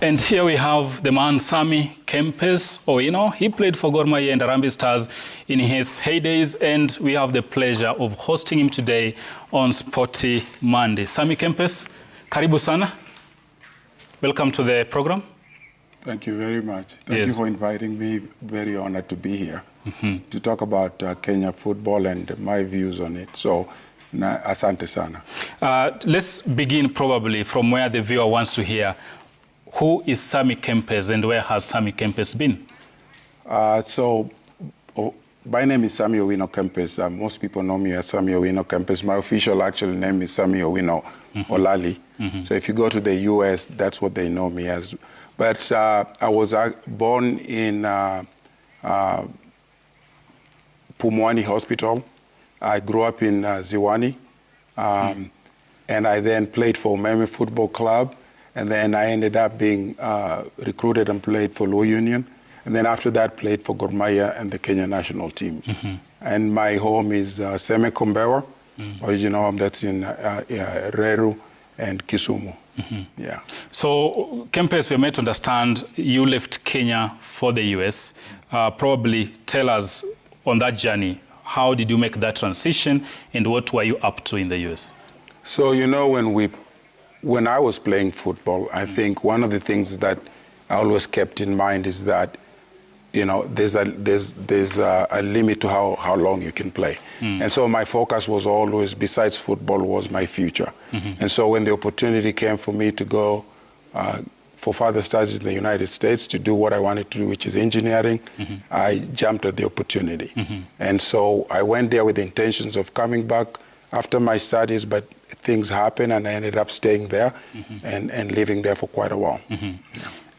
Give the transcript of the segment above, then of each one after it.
And here we have the man Sammy Owino. He played for Gor Mahia and Harambee Stars in his heydays, and we have the pleasure of hosting him today on Sporty Monday. Sammy Kempes, karibu sana. Welcome to the program. Thank you very much. Thank you for inviting me. Very honored to be here to talk about Kenya football and my views on it. So, asante sana. Let's begin probably from where the viewer wants to hear. Who is Sammy Kempes and where has Sammy Kempes been? My name is Sammy Owino Kempes. Most people know me as Sammy Owino Kempes. My official actual name is Sammy Owino Olali. So if you go to the US, that's what they know me as. But I was born in Pumwani Hospital. I grew up in Ziwani. And I then played for Umeme Football Club. And then I ended up being recruited and played for Luo Union. And then after that, played for Gor Mahia and the Kenya national team. And my home is Seme Kombewa, original home that's in Reru and Kisumu. Yeah. So, Kempes, we're meant to understand you left Kenya for the US. Probably tell us on that journey, how did you make that transition and what were you up to in the US? So, you know, when I was playing football, I think one of the things that I always kept in mind is that, you know, there's a limit to how long you can play. And so my focus was always, besides football, was my future. And so when the opportunity came for me to go for further studies in the United States to do what I wanted to do, which is engineering, I jumped at the opportunity. And so I went there with the intentions of coming back after my studies, but things happened and I ended up staying there and living there for quite a while.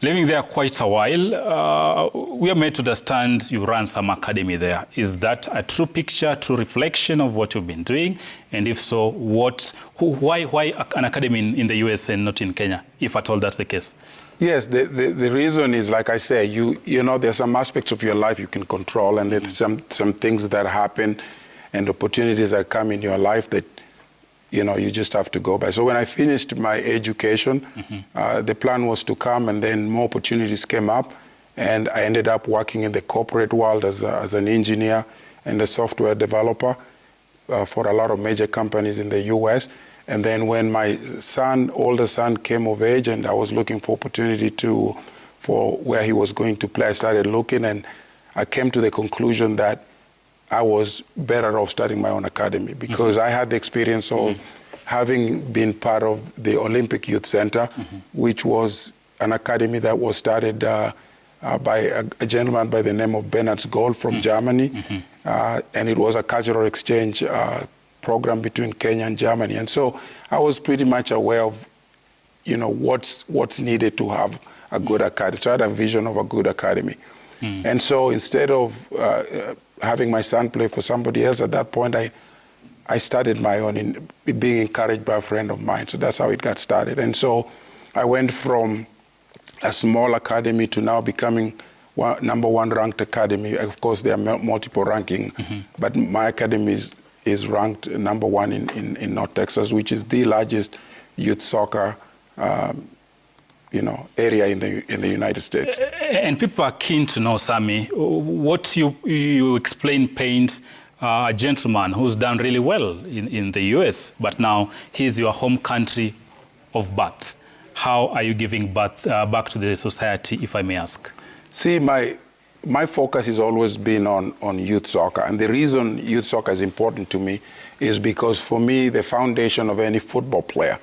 Living there quite a while, we are made to understand you ran some academy there. Is that a true picture, true reflection of what you've been doing? And if so, why an academy in the US and not in Kenya, if at all that's the case? Yes, the reason is, like I say, you know, there's some aspects of your life you can control, and there's some things that happen and opportunities that come in your life that, you know, you just have to go by. So when I finished my education, the plan was to come, and then more opportunities came up, and I ended up working in the corporate world as an engineer and a software developer for a lot of major companies in the US. And then when my older son came of age and I was looking for opportunity for where he was going to play, I started looking, and I came to the conclusion that I was better off starting my own academy because I had the experience of having been part of the Olympic Youth Center, which was an academy that was started by a gentleman by the name of Bernhard Gold from Germany. And it was a cultural exchange program between Kenya and Germany. And so I was pretty much aware of, you know, what's needed to have a good academy. So I had a vision of a good academy. And so instead of having my son play for somebody else, at that point I started my own, being encouraged by a friend of mine. So that's how it got started. And so I went from a small academy to now becoming #1 ranked academy. Of course, there are multiple ranking, but my academy is ranked #1 in North Texas, which is the largest youth soccer area in the United States. And people are keen to know, Sammy, what you explain paints a gentleman who's done really well in the US, but now he's your home country of birth. How are you giving back to the society, if I may ask? See, my focus has always been on youth soccer. And the reason youth soccer is important to me is because for me, the foundation of any football player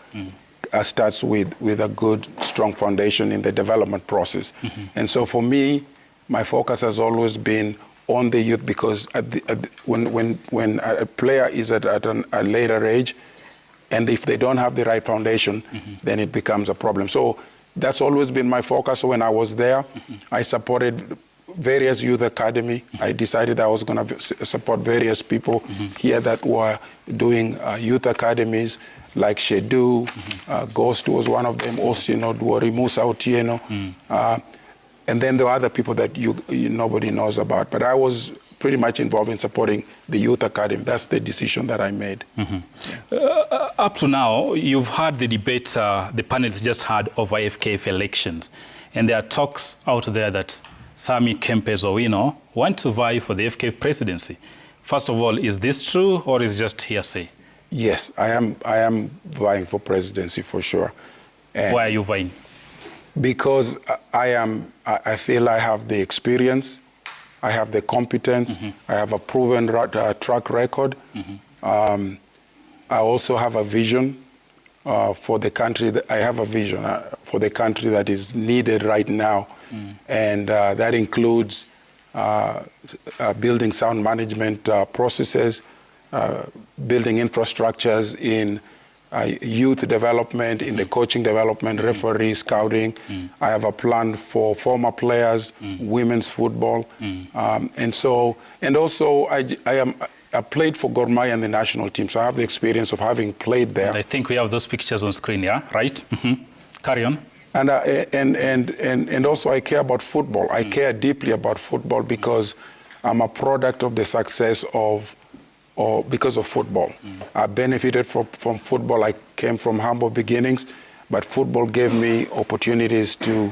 starts with a good, strong foundation in the development process. And so for me, my focus has always been on the youth because when a player is at a later age, and if they don't have the right foundation, then it becomes a problem. So that's always been my focus. So when I was there, I supported various youth academy. I decided I was going to support various people here that were doing youth academies, like Shedu, Ghost was one of them, Austin Odwori, Musa Otieno. And then there were other people that nobody knows about. But I was pretty much involved in supporting the youth academy. That's the decision that I made. Up to now, you've had the debate the panelists just had over FKF elections. And there are talks out there that Sammy Kempes Owino want to vie for the FKF presidency. First of all, is this true or is it just hearsay? Yes, I am vying for presidency for sure. And why are you vying? Because I feel I have the experience, I have the competence, I have a proven track record. I also have a vision for the country. I have a vision for the country that is needed right now, and that includes building sound management processes, building infrastructures in youth development, in the coaching development, referee scouting. I have a plan for former players, women's football, and also I played for Gor Mahia in the national team, so I have the experience of having played there. I think we have those pictures on screen, yeah, right? Carry on. And also I care about football. I care deeply about football because I'm a product of the success because of football. I benefited from football. I came from humble beginnings, but football gave me opportunities to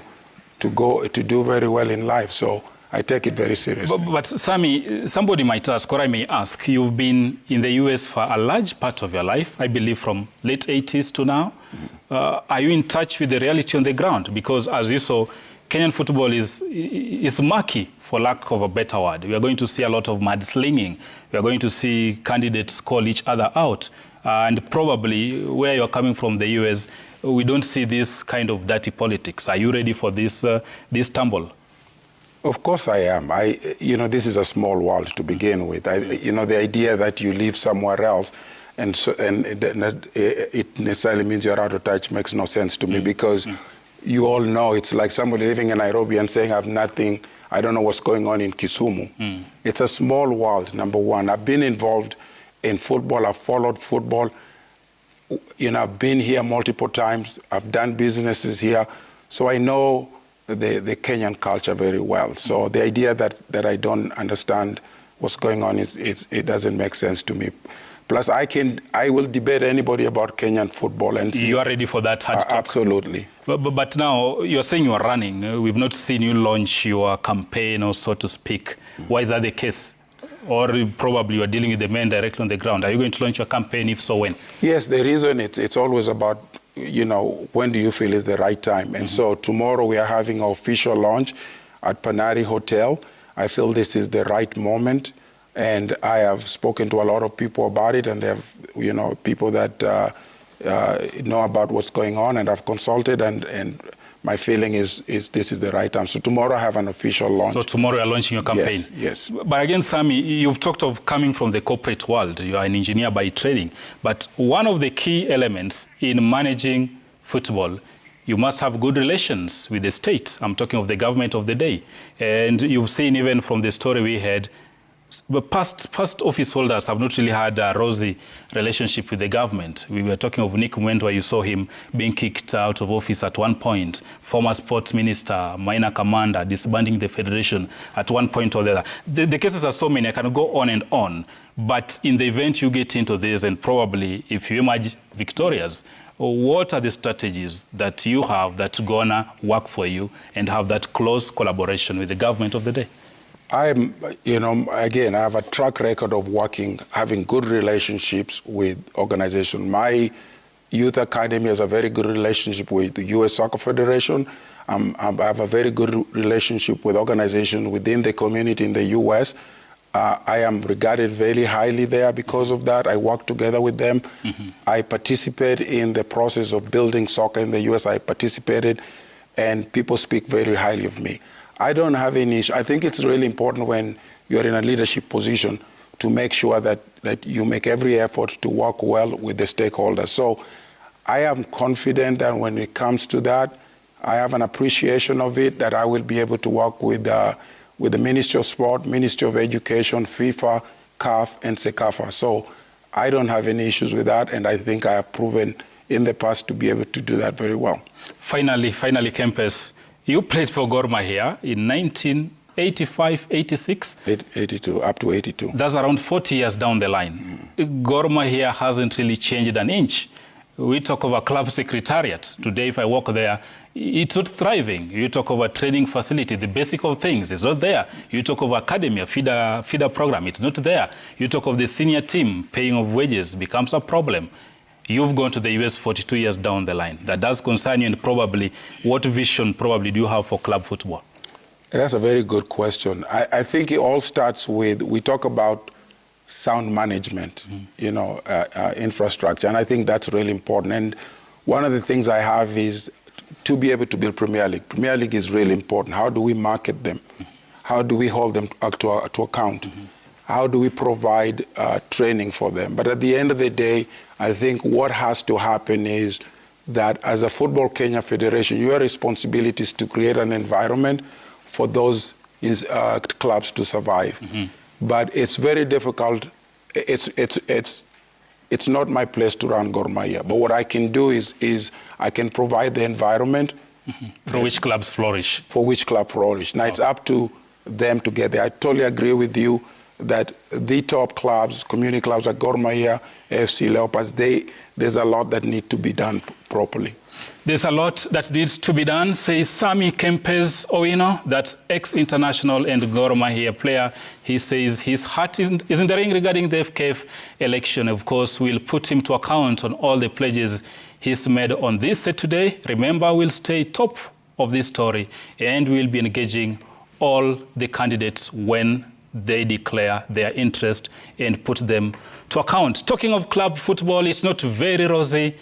do very well in life. So I take it very seriously. But Sammy, somebody might ask, or I may ask, you've been in the US for a large part of your life, I believe from late 80s to now. Are you in touch with the reality on the ground? Because as you saw, Kenyan football is murky, for lack of a better word. We are going to see a lot of mudslinging. We are going to see candidates call each other out. And probably where you're coming from, the US, we don't see this kind of dirty politics. Are you ready for this tumble? Of course I am. This is a small world to begin with. The idea that you live somewhere else and it necessarily means you're out of touch makes no sense to me because you all know it's like somebody living in Nairobi and saying I have nothing, I don't know what's going on in Kisumu. It's a small world, number one. I've been involved in football. I've followed football. I've been here multiple times. I've done businesses here. So I know the Kenyan culture very well. So the idea that I don't understand what's going on, it doesn't make sense to me. Plus, I will debate anybody about Kenyan football and see. You are ready for that hard talk? Absolutely. But now, you're saying you are running. We've not seen you launch your campaign, or so to speak. Why is that the case? Or probably you are dealing with the men directly on the ground. Are you going to launch your campaign? If so, when? Yes, the reason it's always about, when do you feel is the right time? And so tomorrow we are having our official launch at Panari Hotel. I feel this is the right moment. And I have spoken to a lot of people about it, and they have, people that know about what's going on, and I've consulted, and my feeling is this is the right time. So tomorrow I have an official launch. So tomorrow you're launching your campaign? Yes. But again, Sammy, you've talked of coming from the corporate world. You are an engineer by training. But one of the key elements in managing football, you must have good relations with the state. I'm talking of the government of the day. And you've seen even from the story we had, but past office holders have not really had a rosy relationship with the government. We were talking of Nick Mwendwa. You saw him being kicked out of office at one point. Former sports minister, minor commander, disbanding the federation at one point or the other. The cases are so many, I can go on and on. But in the event you get into this, and probably if you emerge victorious, what are the strategies that you have that's gonna work for you and have that close collaboration with the government of the day? Again, I have a track record of having good relationships with organizations. My youth academy has a very good relationship with the U.S. Soccer Federation. I have a very good relationship with organizations within the community in the U.S. I am regarded very highly there because of that. I work together with them. I participate in the process of building soccer in the U.S. I participated, and people speak very highly of me. I don't have any issue. I think it's really important when you're in a leadership position to make sure that you make every effort to work well with the stakeholders. So I am confident that when it comes to that, I have an appreciation of it, that I will be able to work with the Ministry of Sport, Ministry of Education, FIFA, CAF, and CECAFA. So I don't have any issues with that, and I think I have proven in the past to be able to do that very well. Finally, Kempes, you played for Gor Mahia in 85, 86? 82, up to 82. That's around 40 years down the line. Gor Mahia hasn't really changed an inch. We talk of a club secretariat. Today, if I walk there, it's not thriving. You talk of a training facility, the basic of things, it's not there. You talk of academy, a feeder program, it's not there. You talk of the senior team, paying of wages becomes a problem. You've gone to the US 42 years down the line. That does concern you, and probably, what vision probably do you have for club football? That's a very good question. I think it all starts with, we talk about sound management, you know, infrastructure, and I think that's really important. And one of the things I have is to be able to build Premier League. Premier League is really important. How do we market them? How do we hold them to account? How do we provide training for them? But at the end of the day, I think what has to happen is that as a Football Kenya Federation, your responsibility is to create an environment for those clubs to survive. But it's very difficult. It's not my place to run Gor Mahia. But what I can do is I can provide the environment for which clubs flourish. For which club flourish. Now it's up to them to get there. I totally agree with you that the top clubs, community clubs like Gor Mahia, AFC Leopards, there's a lot that need to be done properly. There's a lot that needs to be done, says Sammy Owino, that's ex-international and Gor Mahia player. He says his heart is in the ring regarding the FKF election. Of course, we'll put him to account on all the pledges he's made on this Saturday. Remember, we'll stay top of this story, and we'll be engaging all the candidates when they declare their interest and put them to account. Talking of club football, it's not very rosy.